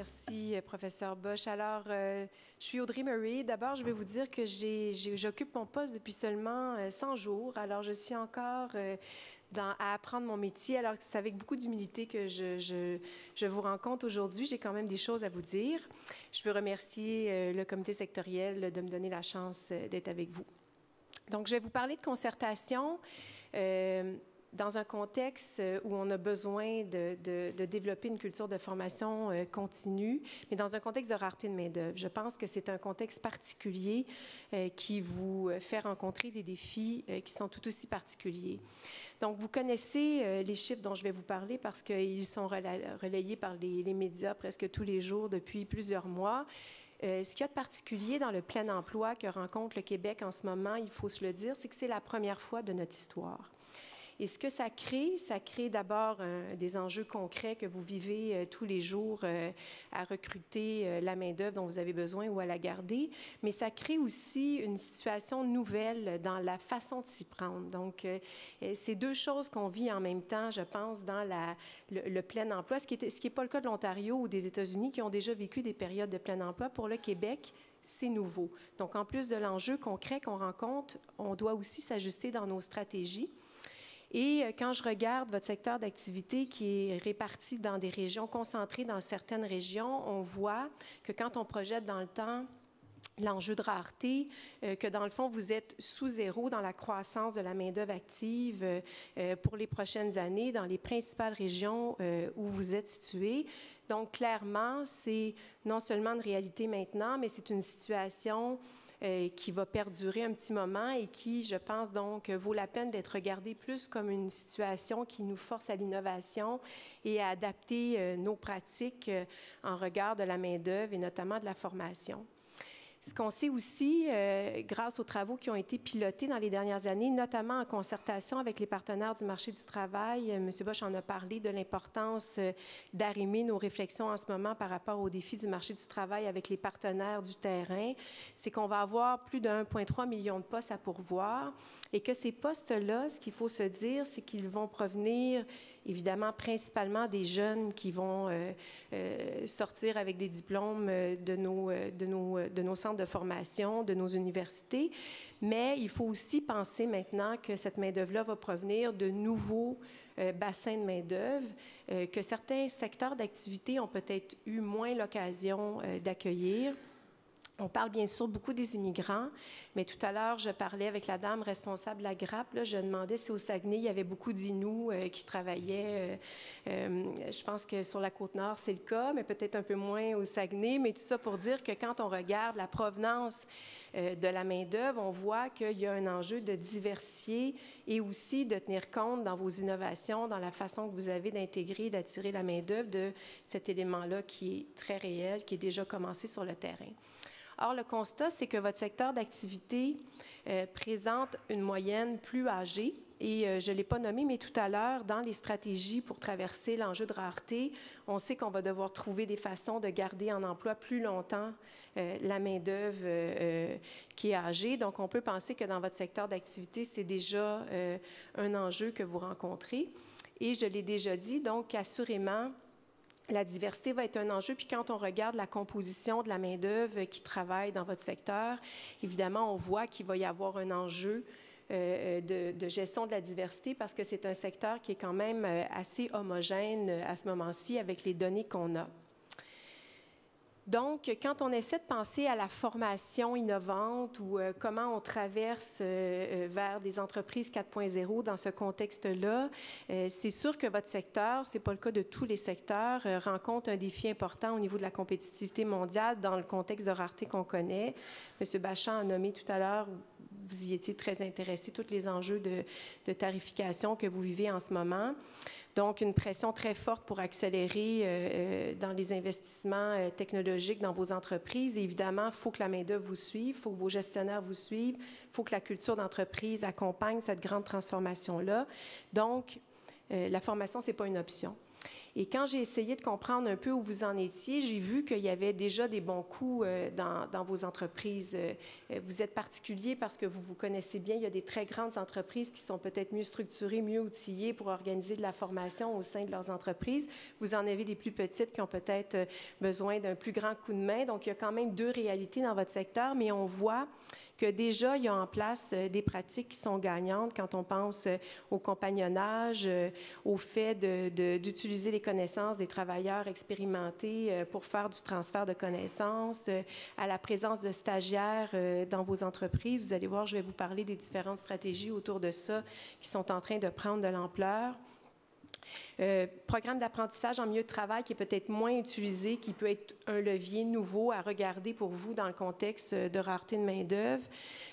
Merci, professeur Bosch. Alors, je suis Audrey Murray. D'abord, je vais vous dire que j'occupe mon poste depuis seulement 100 jours. Alors, je suis encore à apprendre mon métier. Alors, c'est avec beaucoup d'humilité que je vous rencontre aujourd'hui. J'ai quand même des choses à vous dire. Je veux remercier le comité sectoriel de me donner la chance d'être avec vous. Donc, je vais vous parler de concertation. Dans un contexte où on a besoin de développer une culture de formation continue, mais dans un contexte de rareté de main-d'œuvre. Je pense que c'est un contexte particulier qui vous fait rencontrer des défis qui sont tout aussi particuliers. Donc, vous connaissez les chiffres dont je vais vous parler parce qu'ils sont relayés par les médias presque tous les jours depuis plusieurs mois. Ce qu'il y a de particulier dans le plein emploi que rencontre le Québec en ce moment, il faut se le dire, c'est que c'est la première fois de notre histoire. Et ce que ça crée d'abord des enjeux concrets que vous vivez tous les jours à recruter la main-d'œuvre dont vous avez besoin ou à la garder, mais ça crée aussi une situation nouvelle dans la façon de s'y prendre. Donc, c'est deux choses qu'on vit en même temps, je pense, dans le plein emploi, ce qui n'est pas le cas de l'Ontario ou des États-Unis qui ont déjà vécu des périodes de plein emploi. Pour le Québec, c'est nouveau. Donc, en plus de l'enjeu concret qu'on rencontre, on doit aussi s'ajuster dans nos stratégies. Et quand je regarde votre secteur d'activité qui est réparti dans des régions concentrées dans certaines régions, on voit que quand on projette dans le temps l'enjeu de rareté, que dans le fond, vous êtes sous zéro dans la croissance de la main-d'œuvre active pour les prochaines années dans les principales régions où vous êtes situés. Donc, clairement, c'est non seulement une réalité maintenant, mais c'est une situation qui va perdurer un petit moment et qui, je pense donc, vaut la peine d'être regardée plus comme une situation qui nous force à l'innovation et à adapter nos pratiques en regard de la main-d'œuvre et notamment de la formation. Ce qu'on sait aussi, grâce aux travaux qui ont été pilotés dans les dernières années, notamment en concertation avec les partenaires du marché du travail, M. Bosch en a parlé de l'importance d'arrimer nos réflexions en ce moment par rapport aux défis du marché du travail avec les partenaires du terrain, c'est qu'on va avoir plus de 1,3 million de postes à pourvoir et que ces postes-là, ce qu'il faut se dire, c'est qu'ils vont provenir évidemment principalement des jeunes qui vont sortir avec des diplômes de nos centres de formation, de nos universités, mais il faut aussi penser maintenant que cette main-d'œuvre-là va provenir de nouveaux bassins de main-d'œuvre, que certains secteurs d'activité ont peut-être eu moins l'occasion d'accueillir. On parle bien sûr beaucoup des immigrants, mais tout à l'heure, je parlais avec la dame responsable de la grappe. Là, je demandais si au Saguenay, il y avait beaucoup d'Inuits qui travaillaient. Je pense que sur la Côte-Nord, c'est le cas, mais peut-être un peu moins au Saguenay. Mais tout ça pour dire que quand on regarde la provenance de la main-d'œuvre, on voit qu'il y a un enjeu de diversifier et aussi de tenir compte dans vos innovations, dans la façon que vous avez d'intégrer, d'attirer la main-d'œuvre de cet élément-là qui est très réel, qui est déjà commencé sur le terrain. Or, le constat, c'est que votre secteur d'activité présente une moyenne plus âgée. Et je ne l'ai pas nommé, mais tout à l'heure, dans les stratégies pour traverser l'enjeu de rareté, on sait qu'on va devoir trouver des façons de garder en emploi plus longtemps la main-d'œuvre qui est âgée. Donc, on peut penser que dans votre secteur d'activité, c'est déjà un enjeu que vous rencontrez. Et je l'ai déjà dit, donc, assurément, la diversité va être un enjeu. Puis quand on regarde la composition de la main-d'œuvre qui travaille dans votre secteur, évidemment, on voit qu'il va y avoir un enjeu de gestion de la diversité parce que c'est un secteur qui est quand même assez homogène à ce moment-ci avec les données qu'on a. Donc, quand on essaie de penser à la formation innovante ou comment on traverse vers des entreprises 4.0 dans ce contexte-là, c'est sûr que votre secteur, ce n'est pas le cas de tous les secteurs, rencontre un défi important au niveau de la compétitivité mondiale dans le contexte de rareté qu'on connaît. M. Bachand a nommé tout à l'heure, vous y étiez très intéressé, tous les enjeux de tarification que vous vivez en ce moment. Donc, une pression très forte pour accélérer dans les investissements technologiques dans vos entreprises. Et évidemment, il faut que la main-d'œuvre vous suive, il faut que vos gestionnaires vous suivent, il faut que la culture d'entreprise accompagne cette grande transformation-là. Donc, la formation, ce n'est pas une option. Et quand j'ai essayé de comprendre un peu où vous en étiez, j'ai vu qu'il y avait déjà des bons coups dans vos entreprises. Vous êtes particulier parce que vous vous connaissez bien. Il y a des très grandes entreprises qui sont peut-être mieux structurées, mieux outillées pour organiser de la formation au sein de leurs entreprises. Vous en avez des plus petites qui ont peut-être besoin d'un plus grand coup de main. Donc, il y a quand même deux réalités dans votre secteur, mais on voit que déjà, il y a en place des pratiques qui sont gagnantes quand on pense au compagnonnage, au fait d'utiliser les connaissances des travailleurs expérimentés pour faire du transfert de connaissances, à la présence de stagiaires dans vos entreprises. Vous allez voir, je vais vous parler des différentes stratégies autour de ça qui sont en train de prendre de l'ampleur. Programme d'apprentissage en milieu de travail qui est peut-être moins utilisé, qui peut être un levier nouveau à regarder pour vous dans le contexte de rareté de main-d'œuvre.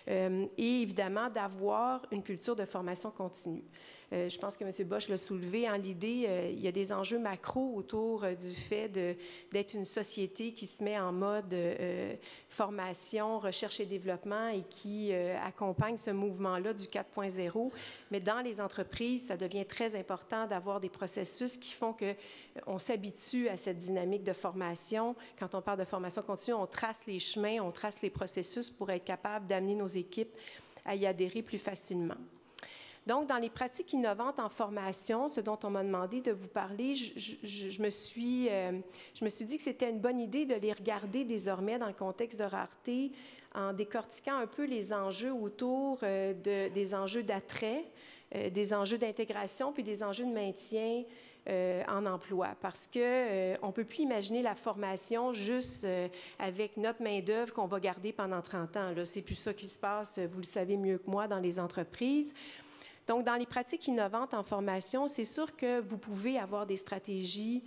Et évidemment, d'avoir une culture de formation continue. Je pense que M. Bosch l'a soulevé. En l'idée, il y a des enjeux macro autour du fait d'être une société qui se met en mode formation, recherche et développement et qui accompagne ce mouvement-là du 4.0. Mais dans les entreprises, ça devient très important d'avoir des processus qui font qu'on s'habitue à cette dynamique de formation. Quand on parle de formation continue, on trace les chemins, on trace les processus pour être capable d'amener nos équipes à y adhérer plus facilement. Donc, dans les pratiques innovantes en formation, ce dont on m'a demandé de vous parler, je me suis dit que c'était une bonne idée de les regarder désormais dans le contexte de rareté en décortiquant un peu les enjeux autour des enjeux d'attrait, des enjeux d'intégration puis des enjeux de maintien en emploi, parce qu'on ne peut plus imaginer la formation juste avec notre main-d'œuvre qu'on va garder pendant 30 ans. C'est plus ça qui se passe, vous le savez mieux que moi, dans les entreprises. Donc, dans les pratiques innovantes en formation, c'est sûr que vous pouvez avoir des stratégies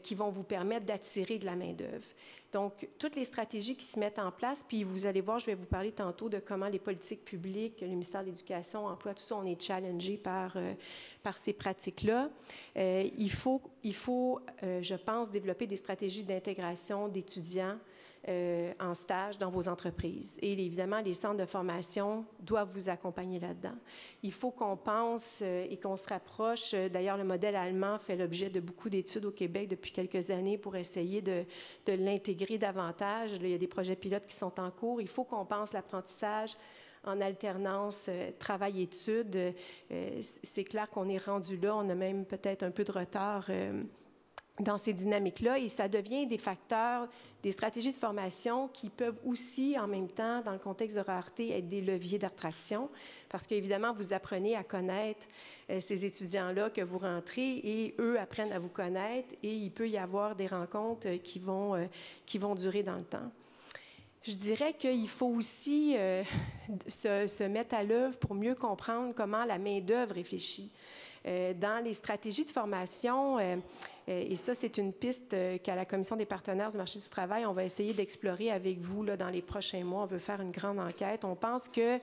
qui vont vous permettre d'attirer de la main-d'œuvre. Donc, toutes les stratégies qui se mettent en place, puis vous allez voir, je vais vous parler tantôt de comment les politiques publiques, le ministère de l'Éducation, Emploi, tout ça, on est challengé par ces pratiques-là. Il faut, je pense, développer des stratégies d'intégration d'étudiants en stage dans vos entreprises. Et évidemment, les centres de formation doivent vous accompagner là-dedans. Il faut qu'on pense et qu'on se rapproche. D'ailleurs, le modèle allemand fait l'objet de beaucoup d'études au Québec depuis quelques années pour essayer de l'intégrer davantage. Là, il y a des projets pilotes qui sont en cours. Il faut qu'on pense l'apprentissage en alternance travail-études. C'est clair qu'on est rendu là. On a même peut-être un peu de retard dans ces dynamiques-là, et ça devient des facteurs, des stratégies de formation qui peuvent aussi, en même temps, dans le contexte de rareté, être des leviers d'attraction, parce qu'évidemment, vous apprenez à connaître ces étudiants-là que vous rentrez, et eux apprennent à vous connaître, et il peut y avoir des rencontres qui vont durer dans le temps. Je dirais qu'il faut aussi se mettre à l'œuvre pour mieux comprendre comment la main-d'œuvre réfléchit. Dans les stratégies de formation, et ça, c'est une piste qu'à la Commission des partenaires du marché du travail, on va essayer d'explorer avec vous là, dans les prochains mois. On veut faire une grande enquête. On pense que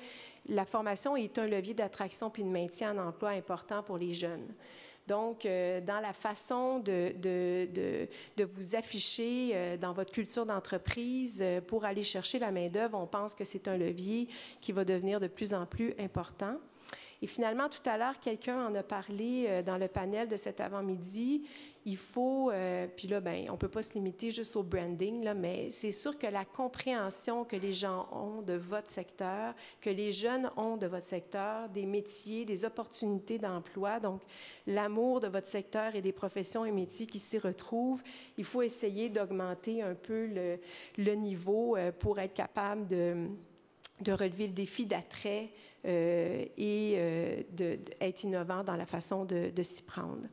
la formation est un levier d'attraction puis de maintien en emploi important pour les jeunes. Donc, dans la façon de vous afficher dans votre culture d'entreprise pour aller chercher la main-d'œuvre, on pense que c'est un levier qui va devenir de plus en plus important. Et finalement, tout à l'heure, quelqu'un en a parlé dans le panel de cet avant-midi. Il faut, puis là, bien, on ne peut pas se limiter juste au branding, là, mais c'est sûr que la compréhension que les gens ont de votre secteur, que les jeunes ont de votre secteur, des métiers, des opportunités d'emploi, donc l'amour de votre secteur et des professions et métiers qui s'y retrouvent, il faut essayer d'augmenter un peu le niveau pour être capable de relever le défi d'attrait et d'être innovant dans la façon de s'y prendre.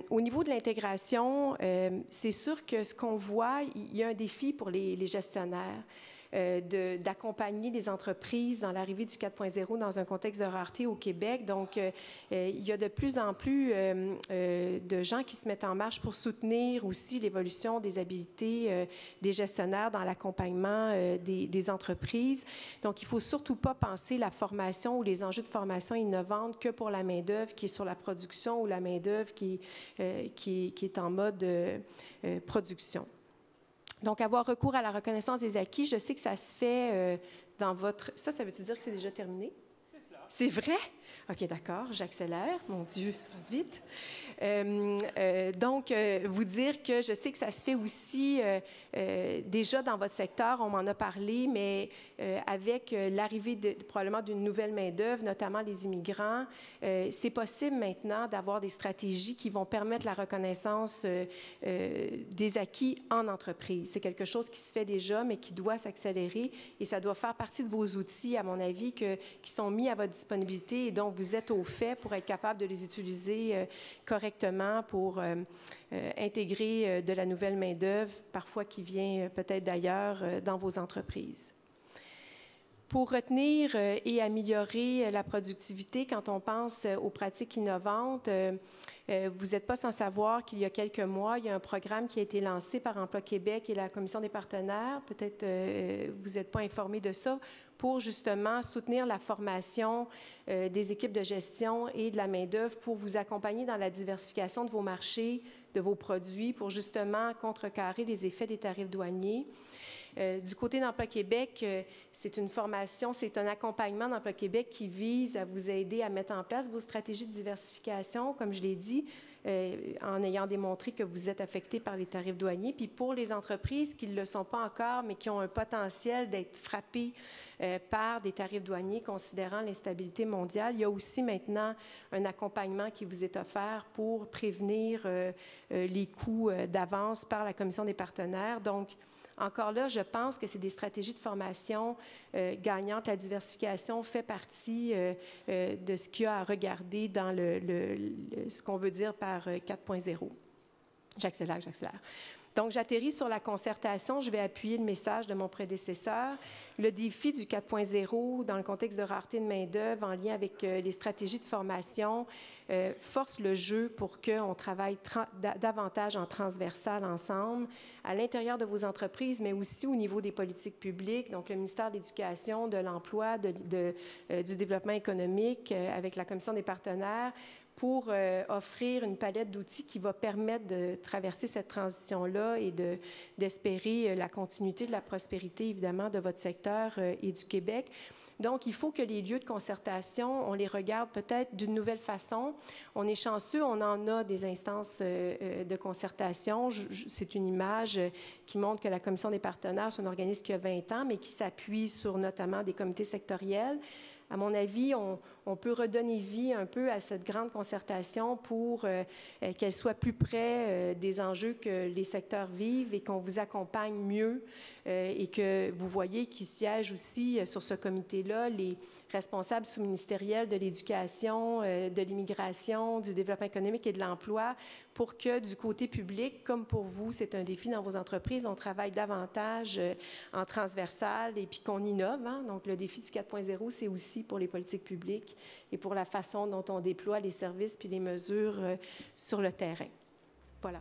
Au niveau de l'intégration, c'est sûr que ce qu'on voit, il y a un défi pour les gestionnaires d'accompagner les entreprises dans l'arrivée du 4.0 dans un contexte de rareté au Québec. Donc, il y a de plus en plus de gens qui se mettent en marche pour soutenir aussi l'évolution des habiletés des gestionnaires dans l'accompagnement des entreprises. Donc, il ne faut surtout pas penser la formation ou les enjeux de formation innovantes que pour la main-d'œuvre qui est sur la production ou la main-d'œuvre qui est en mode production. Donc, avoir recours à la reconnaissance des acquis, je sais que ça se fait dans votre... Ça veut-tu dire que c'est déjà terminé? C'est cela. C'est vrai? OK, d'accord, j'accélère. Mon Dieu, ça passe vite. Donc, vous dire que je sais que ça se fait aussi déjà dans votre secteur, on m'en a parlé, mais avec l'arrivée probablement d'une nouvelle main-d'œuvre, notamment les immigrants, c'est possible maintenant d'avoir des stratégies qui vont permettre la reconnaissance des acquis en entreprise. C'est quelque chose qui se fait déjà, mais qui doit s'accélérer et ça doit faire partie de vos outils, à mon avis, qui sont mis à votre disponibilité et dont vous êtes au fait pour être capable de les utiliser correctement pour intégrer de la nouvelle main-d'œuvre, parfois qui vient peut-être d'ailleurs dans vos entreprises. Pour retenir et améliorer la productivité, quand on pense aux pratiques innovantes, vous n'êtes pas sans savoir qu'il y a quelques mois, il y a un programme qui a été lancé par Emploi Québec et la Commission des partenaires, peut-être vous n'êtes pas informé de ça, pour justement soutenir la formation des équipes de gestion et de la main-d'œuvre pour vous accompagner dans la diversification de vos marchés, de vos produits, pour justement contrecarrer les effets des tarifs douaniers. Du côté d'Emploi Québec, c'est une formation, c'est un accompagnement d'Emploi Québec qui vise à vous aider à mettre en place vos stratégies de diversification, comme je l'ai dit, en ayant démontré que vous êtes affecté par les tarifs douaniers. Puis pour les entreprises qui ne le sont pas encore, mais qui ont un potentiel d'être frappées par des tarifs douaniers, considérant l'instabilité mondiale, il y a aussi maintenant un accompagnement qui vous est offert pour prévenir les coûts d'avance par la Commission des partenaires. Donc, encore là, je pense que c'est des stratégies de formation gagnantes. La diversification fait partie de ce qu'il y a à regarder dans ce qu'on veut dire par 4.0. J'accélère. Donc, j'atterris sur la concertation. Je vais appuyer le message de mon prédécesseur. Le défi du 4.0 dans le contexte de rareté de main-d'œuvre en lien avec les stratégies de formation force le jeu pour qu'on travaille davantage en transversal ensemble, à l'intérieur de vos entreprises, mais aussi au niveau des politiques publiques, donc le ministère de l'Éducation, de l'Emploi, du Développement économique, avec la Commission des partenaires, pour offrir une palette d'outils qui va permettre de traverser cette transition-là et d'espérer la continuité de la prospérité, évidemment, de votre secteur et du Québec. Donc, il faut que les lieux de concertation, on les regarde peut-être d'une nouvelle façon. On est chanceux, on en a des instances de concertation. C'est une image qui montre que la Commission des partenaires, c'est un organisme qui a 20 ans, mais qui s'appuie sur notamment des comités sectoriels. À mon avis, on peut redonner vie un peu à cette grande concertation pour qu'elle soit plus près des enjeux que les secteurs vivent et qu'on vous accompagne mieux et que vous voyez qu'il siège aussi sur ce comité-là les responsables sous-ministériels de l'éducation, de l'immigration, du développement économique et de l'emploi pour que du côté public, comme pour vous, c'est un défi dans vos entreprises, on travaille davantage en transversal et puis qu'on innove. Hein? Donc, le défi du 4.0, c'est aussi pour les politiques publiques et pour la façon dont on déploie les services puis les mesures sur le terrain. Voilà.